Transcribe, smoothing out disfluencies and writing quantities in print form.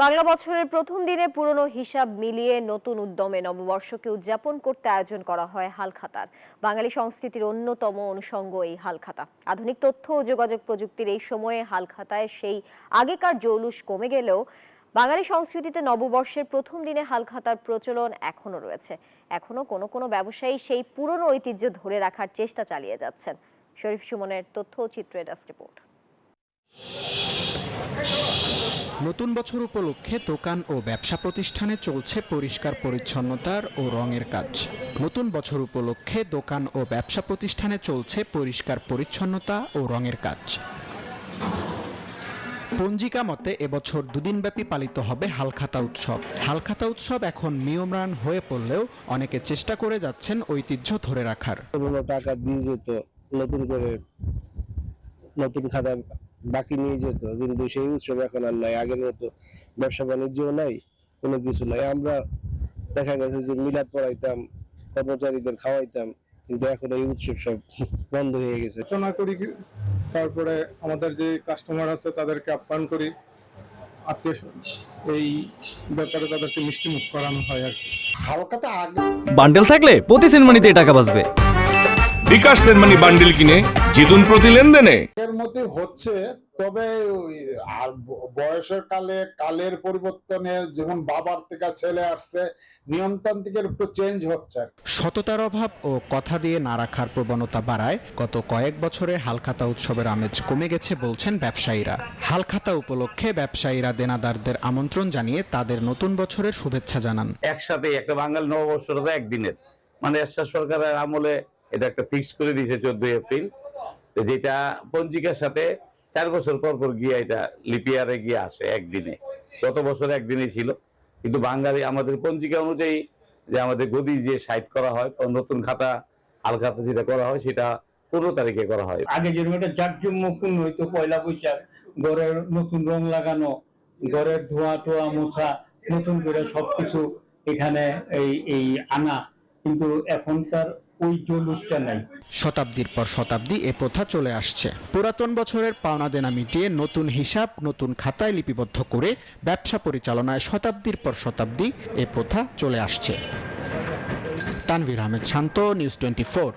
বাংলা বছরের প্রথম দিনে পুরনো হিসাব মিলিয়ে নতুন উদ্যমে নববর্ষকে উদযাপন করতে আয়োজন করা হয় হালখাতার। বাঙালি সংস্কৃতির অন্যতম অনুষঙ্গ এই হালখাতা। আধুনিক তথ্য ও যোগাযোগ প্রযুক্তির এই সময়ে হালখাতায় সেই আগেকার জৌলুস কমে গেলেও বাঙালি সংস্কৃতিতে নববর্ষের প্রথম দিনে হালখাতার প্রচলন এখনো রয়েছে। এখনো কোনো কোনো ব্যবসায়ী সেই পুরনো ঐতিহ্য ধরে রাখার চেষ্টা চালিয়ে যাচ্ছেন। শরীফ সুমনের তথ্য ও চিত্রের ডেস্ক রিপোর্ট। নতুন বছর উপলক্ষে দোকান ও ব্যবসা প্রতিষ্ঠানে চলছে পরিষ্কার পরিচ্ছন্নতার ও রঙের কাজ। নতুন বছর উপলক্ষে দোকান ও ব্যবসা প্রতিষ্ঠানে চলছে পরিষ্কার পরিচ্ছন্নতা ও রঙের কাজ। পঞ্জিকা মতে এবছর দুদিনব্যাপী পালিত হবে হালখাতা উৎসব। হালখাতা উৎসব এখন নিয়মরান হয়ে পড়লেও অনেকে চেষ্টা করে যাচ্ছেন ঐতিহ্য ধরে রাখার। পুরোনো টাকা দিয়ে যেত, নতুন করে নতুন খাতা বাকি নিয়ে যেত, কিন্তু সেই উৎসব এখন আর নাই। আগের মতো ব্যবসা বাণিজ্যও নাই, কোনো কিছু নাই। আমরা দেখা গেছে যে মিলাদ পড়াইতাম, কর্মচারীদের খাওয়াইতাম, কিন্তু এখন এই উৎসব সব বন্ধ হয়ে গেছে। আলোচনা করি, তারপরে আমাদের যে কাস্টমার আছে তাদেরকে আপ্যায়ন করি, আত্মীয় এই ব্যাপারে তাদেরকে মিষ্টি মুখ করানো হয় আর কি। হালখাতা আগে বান্ডেল থাকলে প্রতি সেনমানিতে টাকা বাঁচবে। বিকাশ সেনমানি বান্ডিল কিনে জিতুন প্রতি লেনদেনে। এর মধ্যে হচ্ছে, তবে আর বয়সের কালের পরিবর্তনে যেমন বাবার থেকে ছেলে আসছে, নিয়মতান্ত্রিকের একটু চেঞ্জ হচ্ছে। সততার অভাব ও কথা দিয়ে না রাখার প্রবণতা বাড়ায় গত কয়েক বছরে হালখাতা উৎসবের আমেজ কমে গেছে বলছেন ব্যবসায়ীরা। হালখাতা উপলক্ষে ব্যবসায়ীরা দেনাদারদের আমন্ত্রণ জানিয়ে তাদের নতুন বছরের শুভেচ্ছা জানান। একসাথে একটা বাঙালি নববর্ষটা একদিনের, মানে এরশাদ সরকারের আমলে এটা একটা ফিক্স করে দিয়েছে 14 এপ্রিল, যেটা পঞ্জিকার সাথে 4 বছর পর পর গিয়ে এটা লিপিয়ারে গিয়ে আসে একদিনে। গত বছর একদিনে ছিল, কিন্তু বাঙালি আমাদের পঞ্জিকা অনুযায়ী যে আমাদের গদি যে সাইড করা হয়, নতুন খাতা হালখাতা যেটা করা হয় সেটা 15 তারিখে করা হয়। আগে যেরকম একটা জাঁকজমকপূর্ণ হইতো পয়লা বৈশাখ, ঘরের নতুন রং লাগানো, ঘরের ধোয়া টোয়া মোছা, নতুন করে সবকিছু এখানে এই আনা, কিন্তু এখনকার ওই জৌলুসটা নাই। শতাব্দীর পর শতাব্দী এ প্রথা চলে আসছে। পুরাতন বছরের পাওনা দেনা মিটিয়ে নতুন হিসাব নতুন খাতায় লিপিবদ্ধ করে ব্যবসা পরিচালনায় শতাব্দীর পর শতাব্দী এ প্রথা চলে আসছে। তানভীর আহমেদ শান্ত, নিউজ 24।